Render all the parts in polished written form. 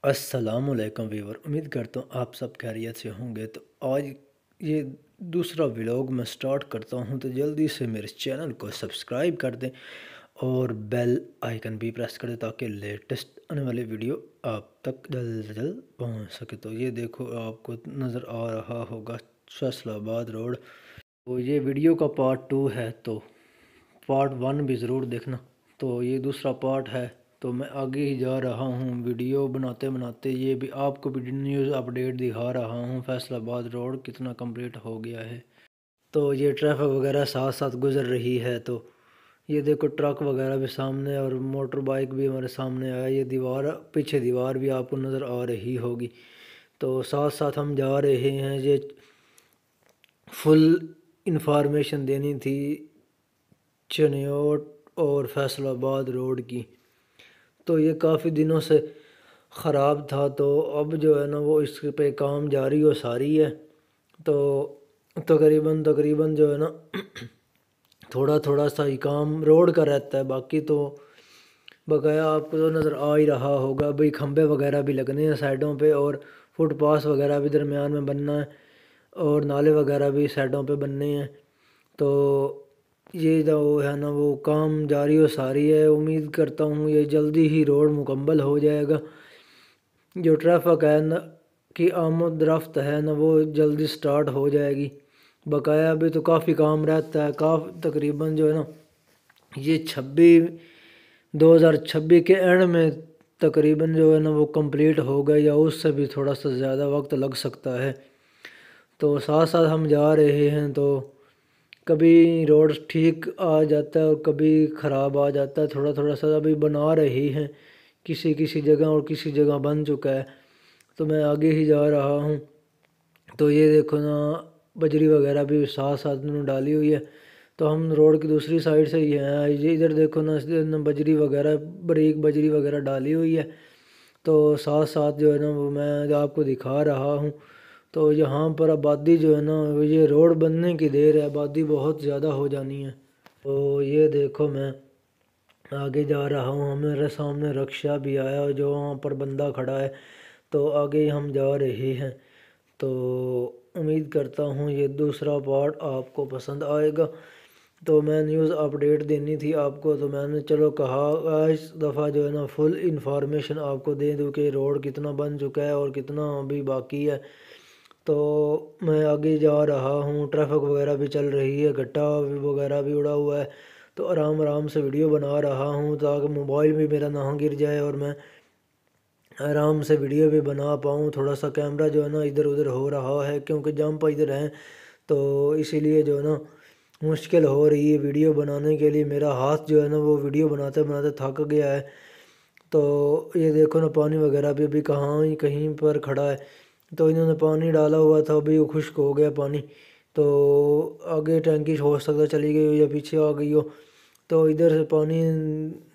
السلام علیکم ویور، امید کرتا ہوں آپ سب خیریت سے ہوں گے۔ تو آج یہ دوسرا ولاگ میں سٹارٹ کرتا ہوں، تو جلدی سے میرے چینل کو سبسکرائب کر دیں اور بیل آئیکن بھی پریس کر دیں تاکہ لیٹسٹ آنے والی ویڈیو آپ تک جلد سے جلد پہنچ سکے۔ تو یہ دیکھو، آپ کو نظر آ رہا ہوگا فیصل آباد روڈ۔ تو یہ ویڈیو کا پارٹ 2 ہے، تو پارٹ 1 بھی ضرور دیکھنا۔ تو یہ دوسرا پارٹ ہے، تو میں آگے ہی جا رہا ہوں ویڈیو بناتے بناتے۔ یہ بھی آپ کو بھی نیوز اپڈیٹ دکھا رہا ہوں، فیصل آباد روڈ کتنا کمپلیٹ ہو گیا ہے۔ تو یہ ٹریفک وغیرہ ساتھ ساتھ گزر رہی ہے، تو یہ دیکھو ٹرک وغیرہ بھی سامنے اور موٹر بائک بھی ہمارے سامنے آیا۔ یہ دیوار، پیچھے دیوار بھی آپ کو نظر آ رہی ہوگی۔ تو ساتھ ساتھ ہم جا رہے ہیں، یہ فل انفارمیشن دینی تھی چنیوٹ اور فیصل آباد روڈ کی۔ تو یہ کافی دنوں سے خراب تھا، تو اب جو ہے نا وہ اس پہ کام جاری و ساری ہے۔ تو تقریباً جو ہے نا تھوڑا تھوڑا سا ہی کام روڈ کا رہتا ہے، باقی تو بقایا آپ کو تو نظر آ ہی رہا ہوگا۔ بھئی کھمبے وغیرہ بھی لگنے ہیں سائڈوں پہ، اور فٹ پاس وغیرہ بھی درمیان میں بننا ہے، اور نالے وغیرہ بھی سائڈوں پہ بننے ہیں۔ تو یہ جو ہے نا وہ کام جاری و ساری ہے۔ امید کرتا ہوں یہ جلدی ہی روڈ مکمل ہو جائے گا۔ جو ٹریفک ہے نا کی آمد رفت ہے نا، وہ جلدی سٹارٹ ہو جائے گی۔ بقایا ابھی تو کافی کام رہتا ہے، تقریباً جو ہے نا یہ 2026 کے اینڈ میں تقریباً جو ہے نا وہ کمپلیٹ ہوگا، یا اس سے بھی تھوڑا سا زیادہ وقت لگ سکتا ہے۔ تو ساتھ ساتھ ہم جا رہے ہیں، تو کبھی روڈ ٹھیک آ جاتا ہے اور کبھی خراب آ جاتا ہے، تھوڑا تھوڑا سا ابھی بنا رہی ہیں کسی جگہ، اور کسی جگہ بن چکا ہے۔ تو میں آگے ہی جا رہا ہوں۔ تو یہ دیکھو نا بجری وغیرہ بھی ساتھ ساتھ انہوں نے ڈالی ہوئی ہے۔ تو ہم روڈ کی دوسری سائڈ سے ہی ہیں، یہ ادھر دیکھو نا بجری وغیرہ، باریک بجری وغیرہ ڈالی ہوئی ہے۔ تو ساتھ ساتھ جو ہے نا وہ میں آپ کو دکھا رہا ہوں۔ تو یہاں پر آبادی جو ہے نا، یہ روڈ بننے کی دیر ہے، آبادی بہت زیادہ ہو جانی ہے۔ تو یہ دیکھو میں آگے جا رہا ہوں، میرے سامنے رکشہ بھی آیا جو وہاں پر بندہ کھڑا ہے۔ تو آگے ہم جا رہے ہیں۔ تو امید کرتا ہوں یہ دوسرا پارٹ آپ کو پسند آئے گا۔ تو میں نیوز اپڈیٹ دینی تھی آپ کو، تو میں نے چلو کہا اس دفعہ جو ہے نا فل انفارمیشن آپ کو دے دوں کہ روڈ کتنا بن چکا ہے اور کتنا ابھی باقی ہے۔ تو میں آگے جا رہا ہوں، ٹریفک وغیرہ بھی چل رہی ہے، گٹا وغیرہ بھی اڑا ہوا ہے۔ تو آرام سے ویڈیو بنا رہا ہوں تاکہ موبائل بھی میرا نہ گر جائے اور میں آرام سے ویڈیو بھی بنا پاؤں۔ تھوڑا سا کیمرہ جو ہے نا ادھر ادھر ہو رہا ہے کیونکہ جمپ ادھر ہیں، تو اسی لیے جو ہے نا مشکل ہو رہی ہے ویڈیو بنانے کے لیے۔ میرا ہاتھ جو ہے نا وہ ویڈیو بناتے بناتے تھک گیا ہے۔ تو یہ دیکھو نا پانی وغیرہ بھی کہیں پر کھڑا ہے۔ تو انہوں نے پانی ڈالا ہوا تھا، ابھی وہ خشک ہو گیا پانی۔ تو آگے ٹینکی ہو سکتا چلی گئی ہو یا پیچھے آ گئی ہو، تو ادھر سے پانی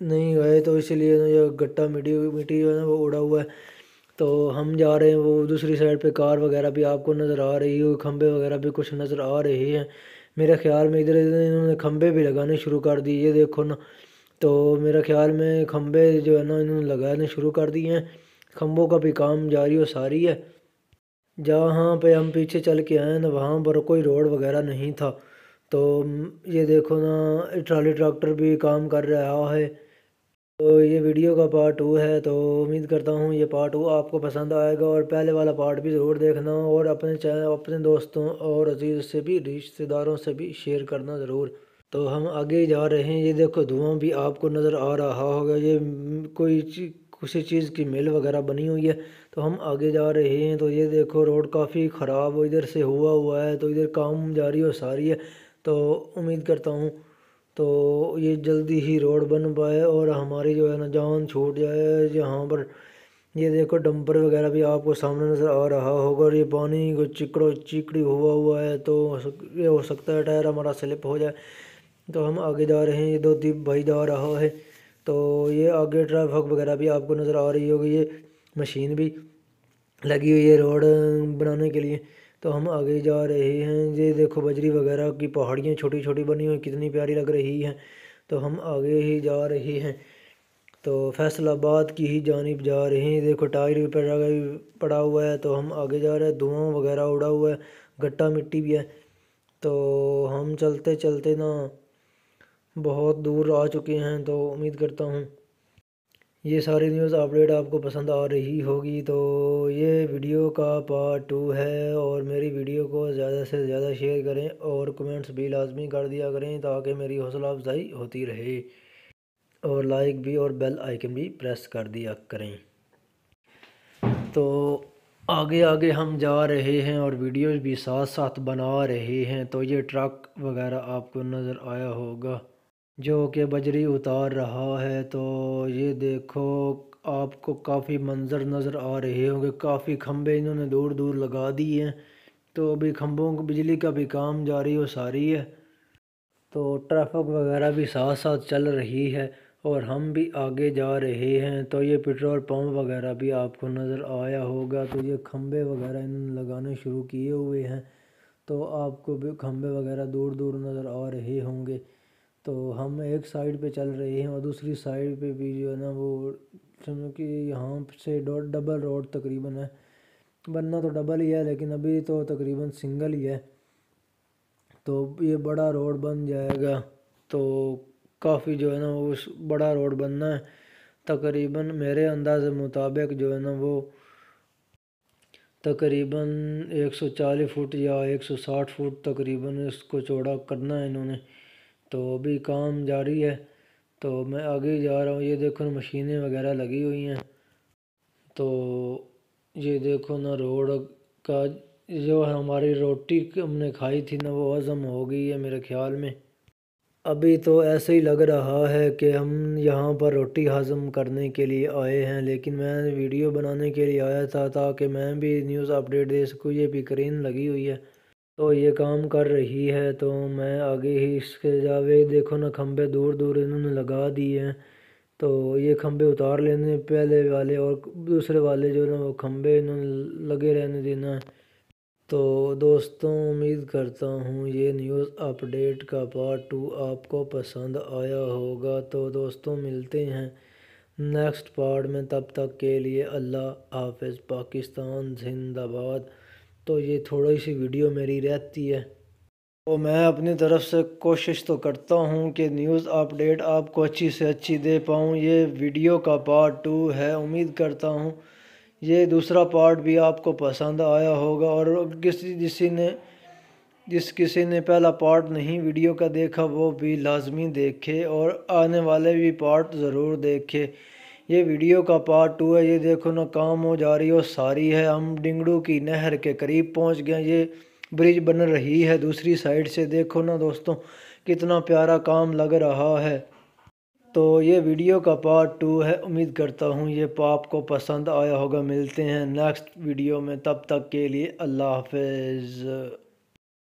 نہیں گئے، تو اسی لیے یہ گٹا مٹی جو ہے نا وہ اڑا ہوا ہے۔ تو ہم جا رہے ہیں، وہ دوسری سائڈ پہ کار وغیرہ بھی آپ کو نظر آ رہی ہو، کھمبے وغیرہ بھی کچھ نظر آ رہے ہیں۔ میرے خیال میں ادھر انہوں نے کھمبے بھی لگانے شروع کر دی، یہ دیکھو نا۔ تو میرے خیال میں کھمبے جو ہے نا انہوں نے لگانے شروع کر دیے ہیں، کھمبوں کا بھی کام جاری و ساری ہے۔ جہاں پہ ہم پیچھے چل کے آئے نا وہاں پر کوئی روڈ وغیرہ نہیں تھا۔ تو یہ دیکھو نا ٹرالی ٹریکٹر بھی کام کر رہا ہے۔ تو یہ ویڈیو کا پارٹ 2 ہے، تو امید کرتا ہوں یہ پارٹ 2 آپ کو پسند آئے گا، اور پہلے والا پارٹ بھی ضرور دیکھنا، اور اپنے دوستوں اور عزیز سے بھی، رشتہ داروں سے بھی شیئر کرنا ضرور۔ تو ہم آگے جا رہے ہیں، یہ دیکھو دھواں بھی آپ کو نظر آ رہا ہوگا، یہ کسی چیز کی مل وغیرہ بنی ہوئی ہے۔ تو ہم آگے جا رہے ہیں، تو یہ دیکھو روڈ کافی خراب ہو ادھر سے ہوا ہے، تو ادھر کام جاری و ساری ہے۔ تو امید کرتا ہوں تو یہ جلدی ہی روڈ بن پائے اور ہماری جو ہے نا جان چھوٹ جائے یہاں پر۔ یہ دیکھو ڈمپر وغیرہ بھی آپ کو سامنے نظر آ رہا ہوگا، اور یہ پانی کو چیکڑی ہوا ہے، تو یہ ہو سکتا ہے ٹائر ہمارا سلپ ہو جائے۔ تو ہم آگے جا رہے ہیں، یہ 2 بھائی جا رہا ہے۔ تو یہ آگے ٹریفک وغیرہ بھی آپ کو نظر آ رہی ہوگی، یہ مشین بھی لگی ہوئی ہے روڈ بنانے کے لیے۔ تو ہم آگے جا رہے ہیں، یہ دیکھو بجری وغیرہ کی پہاڑیاں چھوٹی چھوٹی بنی ہوئی کتنی پیاری لگ رہی ہیں۔ تو ہم آگے ہی جا رہے ہیں۔ تو فیصل آباد کی ہی جانب جا رہے ہیں۔ دیکھو ٹائر بھی پڑا ہوا ہے تو ہم آگے جا رہے ہیں، دھواں وغیرہ اڑا ہوا ہے، گٹا مٹی بھی ہے، تو ہم چلتے چلتے نا بہت دور آ چکے ہیں۔ تو امید کرتا ہوں یہ ساری نیوز اپڈیٹ آپ کو پسند آ رہی ہوگی۔ تو یہ ویڈیو کا پارٹ 2 ہے، اور میری ویڈیو کو زیادہ سے زیادہ شیئر کریں اور کمنٹس بھی لازمی کر دیا کریں تاکہ میری حوصلہ افزائی ہوتی رہے، اور لائک بھی اور بیل آئیکن بھی پریس کر دیا کریں۔ تو آگے آگے ہم جا رہے ہیں اور ویڈیوز بھی ساتھ ساتھ بنا رہے ہیں۔ تو یہ ٹرک وغیرہ آپ کو نظر آیا ہوگا جو کہ بجری اتار رہا ہے۔ تو یہ دیکھو آپ کو کافی منظر نظر آ رہے ہوں گے، کافی کھمبے انہوں نے دور دور لگا دی ہیں، تو ابھی کھمبوں کو بجلی کا بھی کام جاری و ساری ہے۔ تو ٹریفک وغیرہ بھی ساتھ ساتھ چل رہی ہے اور ہم بھی آگے جا رہے ہیں۔ تو یہ پیٹرول پمپ وغیرہ بھی آپ کو نظر آیا ہوگا۔ تو یہ کھمبے وغیرہ انہوں نے لگانے شروع کیے ہوئے ہیں، تو آپ کو بھی کھمبے وغیرہ دور دور نظر آ رہے ہوں گے۔ تو ہم ایک سائیڈ پہ چل رہے ہیں اور دوسری سائیڈ پہ بھی جو ہے نا وہ سمجھو کہ یہاں سے ڈبل روڈ تقریباً ہے، بننا تو ڈبل ہی ہے لیکن ابھی تو تقریباً سنگل ہی ہے۔ تو یہ بڑا روڈ بن جائے گا، تو کافی جو ہے نا وہ بڑا روڈ بننا ہے، تقریباً میرے انداز مطابق جو ہے نا وہ تقریباً 140 فٹ یا 160 فٹ تقریباً اس کو چوڑا کرنا ہے انہوں نے۔ تو ابھی کام جاری ہے، تو میں آگے جا رہا ہوں۔ یہ دیکھو مشینیں وغیرہ لگی ہوئی ہیں، تو یہ دیکھو نا روڈ کا جو ہماری روٹی ہم نے کھائی تھی نا وہ ہضم ہو گئی ہے میرے خیال میں۔ ابھی تو ایسے ہی لگ رہا ہے کہ ہم یہاں پر روٹی ہضم کرنے کے لیے آئے ہیں، لیکن میں ویڈیو بنانے کے لیے آیا تھا تاکہ میں بھی نیوز اپڈیٹ دے سکوں۔ یہ بھی کرین لگی ہوئی ہے تو یہ کام کر رہی ہے، تو میں آگے ہی اس کے جاوے دیکھو نا کھمبے دور دور انہوں نے لگا دیے ہیں، تو یہ کھمبے اتار لینے پہلے والے اور دوسرے والے جو نا وہ کھمبے انہوں نے لگے رہنے دینا ہے۔ تو دوستوں امید کرتا ہوں یہ نیوز اپڈیٹ کا پارٹ 2 آپ کو پسند آیا ہوگا۔ تو دوستوں ملتے ہیں نیکسٹ پارٹ میں، تب تک کے لیے اللہ حافظ۔ پاکستان زندہ باد۔ تو یہ تھوڑی سی ویڈیو میری رہتی ہے، تو میں اپنی طرف سے کوشش تو کرتا ہوں کہ نیوز اپڈیٹ آپ کو اچھی سے اچھی دے پاؤں۔ یہ ویڈیو کا پارٹ 2 ہے، امید کرتا ہوں یہ دوسرا پارٹ بھی آپ کو پسند آیا ہوگا، اور جس کسی نے پہلا پارٹ نہیں ویڈیو کا دیکھا وہ بھی لازمی دیکھے، اور آنے والے بھی پارٹ ضرور دیکھے۔ یہ ویڈیو کا پارٹ 2 ہے۔ یہ دیکھو نا کام ہو جاری اور ساری ہے، ہم ڈنگڑو کی نہر کے قریب پہنچ گئے۔ یہ برج بن رہی ہے دوسری سائیڈ سے، دیکھو نا دوستوں کتنا پیارا کام لگ رہا ہے۔ تو یہ ویڈیو کا پارٹ 2 ہے، امید کرتا ہوں یہ آپ کو پسند آیا ہوگا۔ ملتے ہیں نیکسٹ ویڈیو میں، تب تک کے لیے اللہ حافظ۔